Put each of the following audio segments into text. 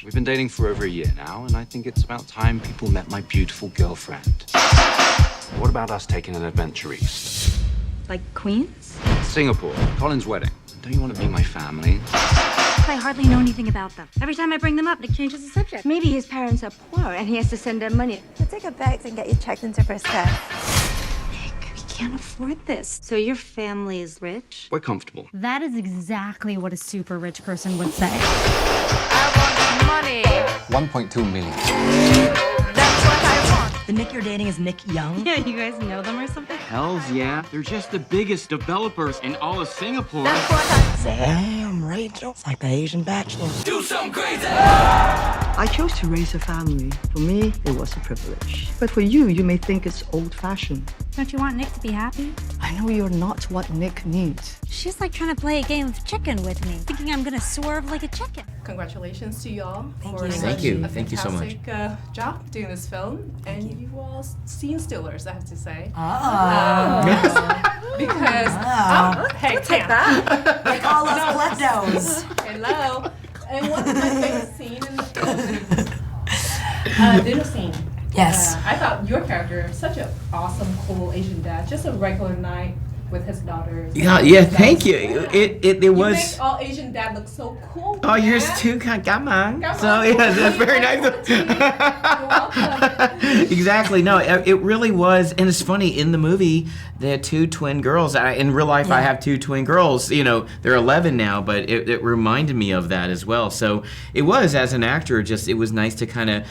We've been dating for over a year now, and I think it's about time people met my beautiful girlfriend. What about us taking an adventure east? Like Queens? Singapore, Colin's wedding. Don't you want to meet my family? I hardly know anything about them. Every time I bring them up, Nick changes the subject. Maybe his parents are poor and he has to send them money. We'll take our bags and get you checked into first class. Nick, we can't afford this. So your family is rich? We're comfortable. That is exactly what a super rich person would say. I want money. 1.2 million. That's what I want. The Nick you're dating is Nick Jeong? Yeah, you guys know them or something? Hells yeah. They're just the biggest developers in all of Singapore. That's what I Damn, Rachel. It's like the Asian Bachelor. Do something crazy! I chose to raise a family. For me, it was a privilege. But for you, you may think it's old-fashioned. Don't you want Nick to be happy? I know you're not what Nick needs. She's like trying to play a game of chicken with me, thinking I'm gonna swerve like a chicken. Congratulations to y'all for you. such Thank you. a Thank you so much. fantastic job doing this film. And you all scene stealers, I have to say. Because hey, We'll take that. They call us kleptos. Hello. And what's my favorite scene in the film? Dinner scene. Yes. I thought your character such an awesome, cool Asian dad. Just a regular night with his daughters. Yeah, thank you. It You was. make all Asian dad look so cool. Oh, yours man. too, come on. Come So on. yeah, that's very nice. You're welcome. Exactly. No, it really was, and it's funny in the movie. They had two twin girls. In real life, I have two twin girls. You know, they're 11 now, but it reminded me of that as well. So it was, as an actor, it was nice to kind of,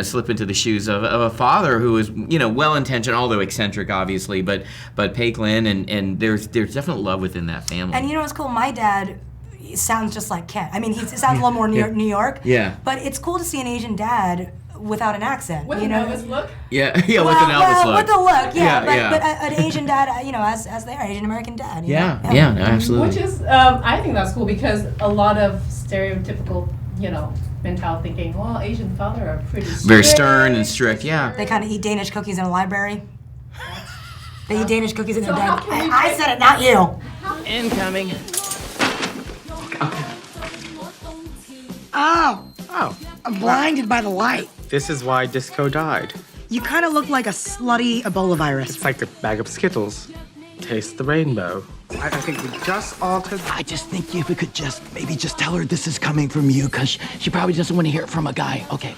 slip into the shoes of a father who was, well-intentioned, although eccentric, obviously, but Paquelin, and there's definite love within that family. And you know what's cool? My dad sounds just like Ken. I mean, he sounds a little more New York. Yeah. But it's cool to see an Asian dad without an accent. With an Elvis look. Yeah, with an Elvis look. With the look, Yeah, but, yeah. but an Asian dad, as they are, Asian American dad. you Yeah, know? yeah, no, absolutely. Which is, I think that's cool because a lot of stereotypical, mentality thinking, well, Asian father are pretty strict. Very stern and strict, yeah. They kind of eat Danish cookies in a library. They eat Danish cookies in their So how bed. can we I said it, not you. Incoming. Oh, I'm blinded by the light. This is why disco died. You kind of look like a slutty Ebola virus. It's like a bag of Skittles. Taste the rainbow. I think we just altered. I just think if we could maybe just tell her this is coming from you, because she probably doesn't want to hear it from a guy. Okay.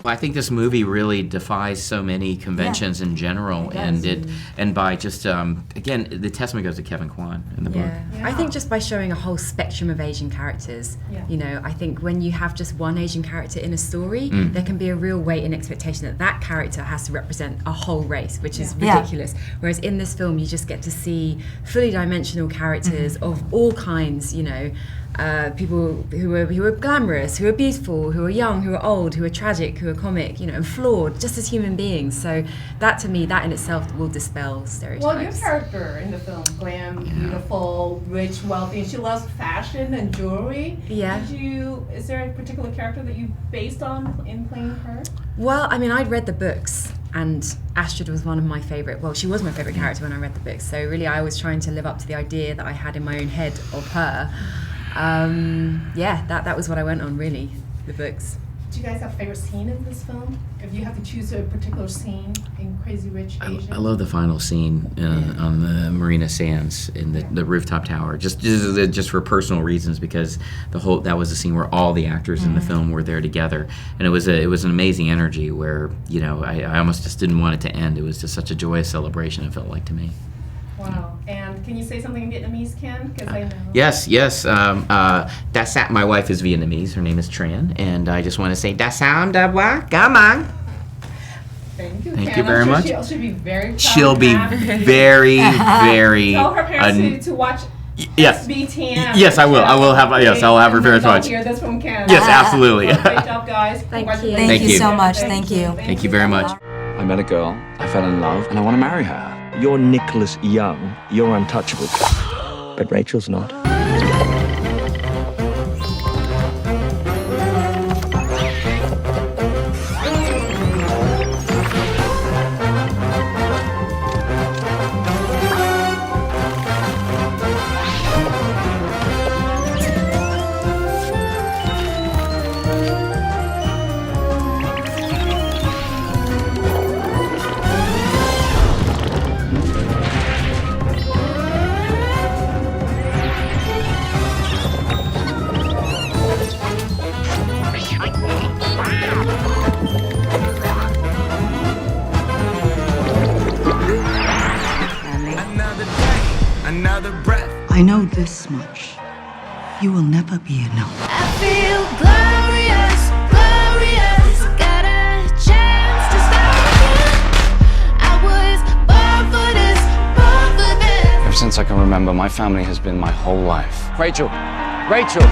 I think this movie really defies so many conventions in general, and by just again, the testament goes to Kevin Kwan in the book. I think just by showing a whole spectrum of Asian characters, I think when you have just one Asian character in a story, there can be a real weight and expectation that that character has to represent a whole race, which is ridiculous. Whereas in this film, you just get to see fully dimensional characters of all kinds, people who are glamorous, who are beautiful, who are young, who are old, who are tragic, who are comic, and flawed, just as human beings. So that, to me, that in itself will dispel stereotypes. Well, your character in the film, glam, beautiful, rich, wealthy, and she loves fashion and jewelry. Yeah. Is there a particular character that you based on in playing her? Well, I mean, I'd read the books, and Astrid was one of my favorite. Well, she was my favorite character when I read the books. So really, I was trying to live up to the idea that I had in my own head of her. That was what I went on, really, the books. Do you guys have a favorite scene in this film? If you have to choose a particular scene in Crazy Rich Asians? I love the final scene on the Marina Sands in the rooftop tower, just for personal reasons, because that was the scene where all the actors in the film were there together, and it was an amazing energy where I almost just didn't want it to end. It was just such a joyous celebration. It felt like to me. Wow. And can you say something in Vietnamese, Ken? Because I know. Yes. My wife is Vietnamese. Her name is Tran, and I just want to say, "Da Sam Da Bwa, Come on." Thank you, Thank Ken. you very much. She'll be very proud. She'll be very, very. Tell her parents to watch. Yes. SBTN. Yes, I will. I will have. Yes, I'll have her parents watch. Hear this from Ken. Yes, absolutely. Great job, guys. Thank you. Thank you so much. Thank you. Thank you very much. I met a girl, I fell in love, and I want to marry her. You're Nicholas Young. You're untouchable. But Rachel's not. I know this much. You will never be enough. I feel glorious, glorious. Got a chance to stop you. I was born for this, born for this. Ever since I can remember, my family has been my whole life. Rachel! Rachel!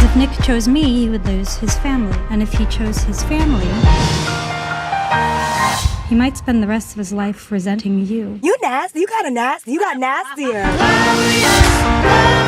If Nick chose me, he would lose his family. And if he chose his family, he might spend the rest of his life resenting you. You nasty. You kind of nasty. You got nastier. Glorious, glorious.